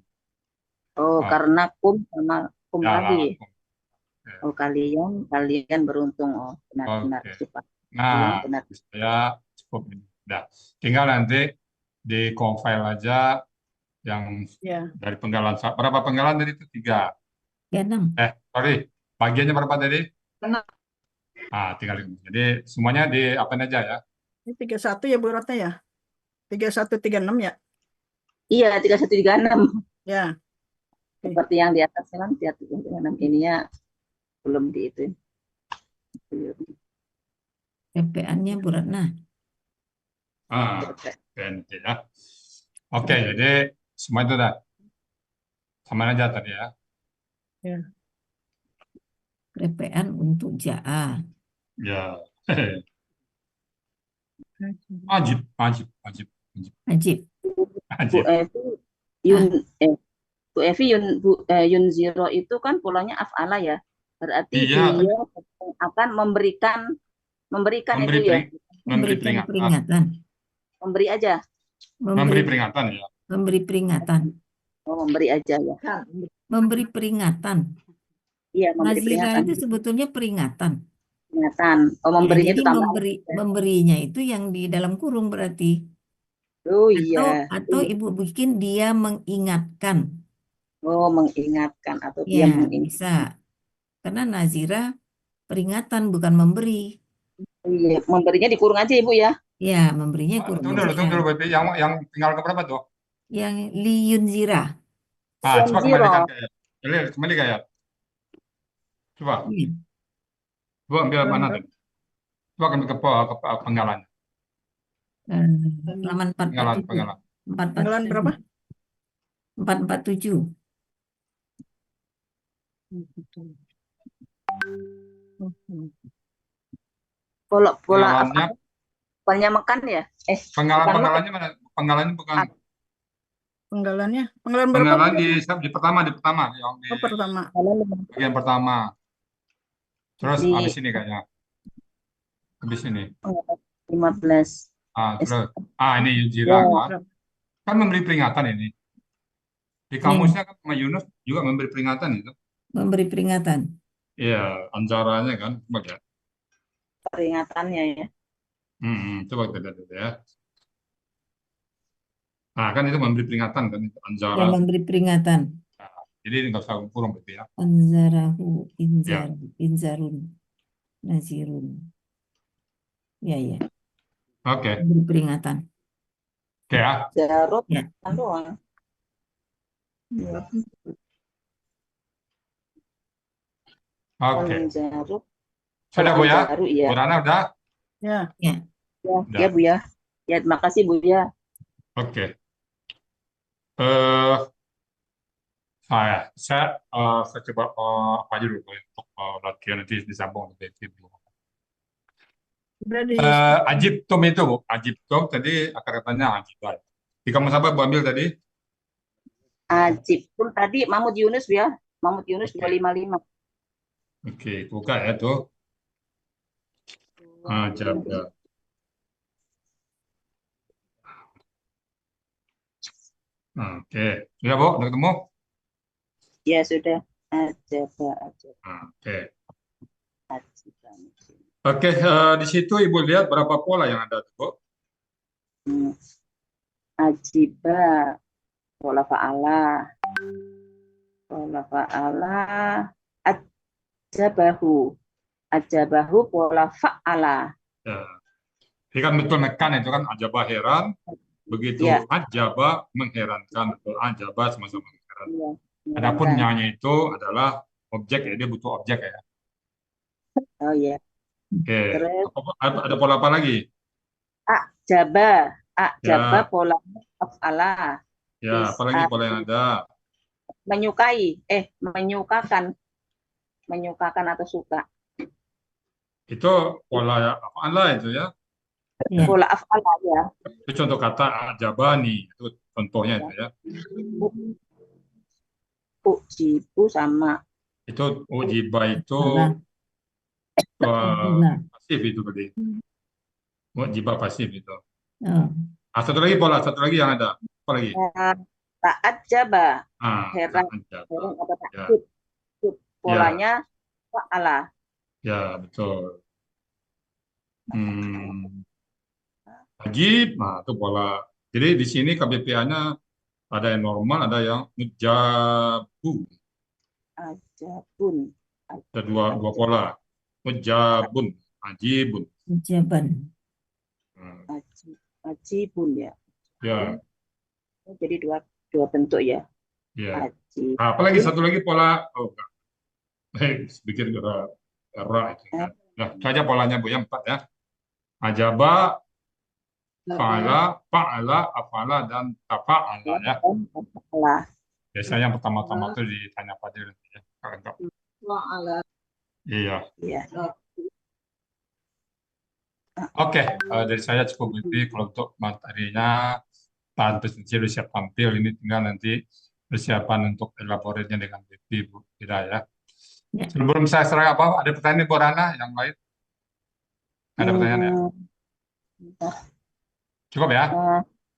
Oh, karena kum sama kum Ya, lagi. alakum. Oh, kalian beruntung. Oh, benar-benar. Oke. Supaya Nah, benar. saya cukup ini. Udah. Tinggal nanti di compile aja yang Ya, dari penggalan. Berapa penggalan tadi itu? 3. 36. Sorry. Bagiannya berapa tadi? Enam. Tinggal 5. Jadi semuanya di apa aja ya? ini 31 ya Bu Ratna ya? 3136 ya? Iya, 3136. Ya, oke. Seperti yang di atas kan 3136 ininya belum di itu. PPA-nya Bu Ratna. PNT ya. Oke, jadi semua itu udah sama aja tadi ya. PPN untuk JA. Ya. Ajib, ajib, ajib, Ajib. Bu ajib. Evi Yun Bu Evi Yun Zero itu kan polanya af'ala ya. Berarti Iya, dia akan memberikan itu ya. memberi Memberikan peringatan. peringatan. Memberi aja. Memberi peringatan ya. Memberi peringatan. Oh, memberi aja ya. Kan. Memberi peringatan. Iya, memberi Nazira peringatan. itu sebetulnya peringatan. Peringatan. Oh, Ya, memberinya jadi itu tambahan. memberinya itu yang di dalam kurung berarti. Oh iya. Atau Ibu bikin dia mengingatkan. Oh, mengingatkan atau Ya, dia mengingatkan. bisa. Karena Nazira peringatan bukan memberi. Iya, memberinya dikurung aja Ibu ya. Ya, memberinya kurung Tunggu dulu, aja. Bapak. Yang tinggal ke berapa tuh? Yang Liyun Zira. Yun Coba Zero. kembalikan ke ayat. Kembali ke ayat. Coba, Iya. coba ambil mana tadi? Coba kami ke penggalan. Halaman Penggalan, 447. penggalan. Penggalan berapa? 447. Pola Penggalannya, polanya makan ya? penggalannya mana? Penggalannya bukan. Penggalannya? Penggalan berapa? Penggalan Bu? di pertama, yang di Oh, pertama. bagian pertama. Terus Di- habis ini kayaknya. Habis ini. 15. Terus. Ini Yujira kan. Kan memberi peringatan ini. Di kamusnya kan sama Yunus juga memberi peringatan itu. Memberi peringatan. Iya, anjaranya kan. Coba ya. Peringatannya ya. Coba kita lihat dulu ya. Kan itu memberi peringatan kan, itu Yang anjara. memberi peringatan. Jadi nggak usah kurung berarti ya. Anzarahu inzarun nazirun. Ya. Oke, Memberi peringatan. ya. Jarut Ya. kan doang. Ya. Oke. Jarut. Sudah Bu ya? Baru ya. Bu Rana udah? Ya. Ya, Udah. ya Bu ya. Ya, terima kasih Bu ya. Oke. Saya coba apa aja dulu untuk latihan nanti disambung nanti. Udah di Ajib Tom itu Bu. Ajib Tom tadi akar katanya ajib. Di kamu apa Bu ambil tadi? Ajib pun tadi Mahmud Yunus ya. Mahmud Yunus Oke. 255. Oke, buka ya tuh. Ajab ya. Oke. Sudah Bu, udah ketemu? Ya sudah. Ajib. Oke. Ajib. Oke, di situ Ibu lihat berapa pola yang ada tuh, Bu? Ajiba. Pola fa'ala. Pola fa'ala. Ajabahu. Ajabahu pola fa'ala. Ya. Jadi kan betul mekan itu kan ajabah heran, begitu Ya. ajabah mengherankan, betul ajabah sama-sama mengherankan. Iya. Adapun nyanya itu adalah objek ya, dia butuh objek ya. Oh iya. Oke, Terus ada pola apa lagi? Ajaba. Ajaba Ya. pola fa'ala. Ya, apa lagi pola yang ada? Menyukai. Menyukakan. Menyukakan atau suka. Itu pola apaan lah itu ya? Ya. Pola af'ala ya. Itu contoh kata ajabani, itu contohnya itu ya. Ujibu sama. Itu ujiba itu Benar. pasif itu tadi. Ujiba pasif itu. Oh. Satu lagi yang ada. Apa lagi? Taat jaba. Heran. ajabah. Heran atau Ya. takjub. Polanya fa'ala. Ya, betul. Ajib, itu pola. Jadi di sini KBPA-nya Ada yang normal, ada yang mujabun. Ajabun. Ada dua pola. Mujabun, ajibun. Jaban. Hmm, Ajibun ya. Ya, Jadi dua bentuk ya. ya. Ajibun. Apalagi satu lagi pola, oh enggak. Sedikit ra itu kan. Nah, itu aja polanya Bu, yang 4 ya. Ajaba, fa'ala, fa'ala, afala, dan tafa'ala ya. Allah. Biasanya yang pertama-tama tuh ditanya Fadil ya. Enggak. Wa'ala. Iya. Ya. Oke, dari saya cukup itu. Kalau untuk materinya, bahan presentasi sudah siap tampil. Ini tinggal nanti persiapan untuk elaborasinya dengan BP, Bu Ira ya. Ya. Sebelum saya serah apa, ada pertanyaan Bu Rana yang lain? Ada pertanyaan ya? Bentar. Cukup ya?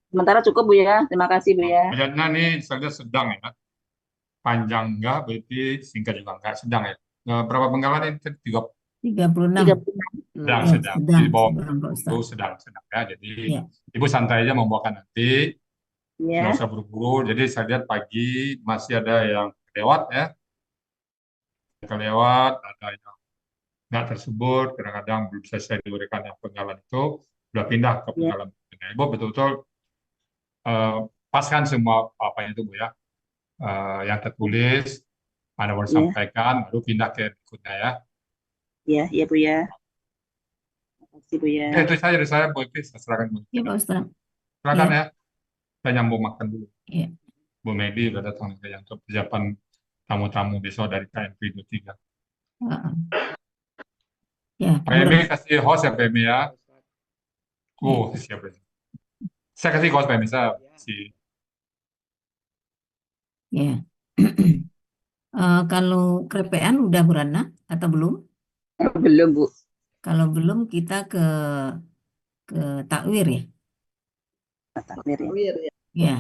Sementara cukup Bu ya. Terima kasih Bu ya. Pertanyaannya nih, saya lihat sedang ya. Panjang enggak, berarti singkat juga enggak, sedang ya. Berapa penggalan ini? 36. 36. Sedang. Di bawah sedang, Pak itu Ustaz. sedang ya. Jadi Ya. Ibu santai aja membawakan nanti, nggak Ya. usah buru-buru. Jadi saya lihat pagi masih ada yang kelewat ya, ada yang nggak tersebut, kadang-kadang belum selesai diberikan yang penggalan itu, sudah pindah ke penggalan berikutnya. Ibu betul-betul paskan semua apa itu Bu ya, yang tertulis, Anda mau sampaikan, baru pindah ke berikutnya ya. Ya, ya Bu ya. Terima kasih Bu ya. Itu saja dari saya, Bu Ipi, saya serahkan Bu Ipi. Ya, Pak Ustaz. Silakan Ya. ya, saya nyambung makan dulu. Ya. Bu Medi sudah datang juga untuk persiapan tamu-tamu besok dari KMP 23. Ya, Pak Emi kasih host ya Pak Emi ya. Siap. Saya kasih host Pak Emi, saya si. ya. Kalau krepean udah berana atau belum? Belum Bu. Kalau belum kita ke takwir ya. Takmir ya. Wir ya. Ya.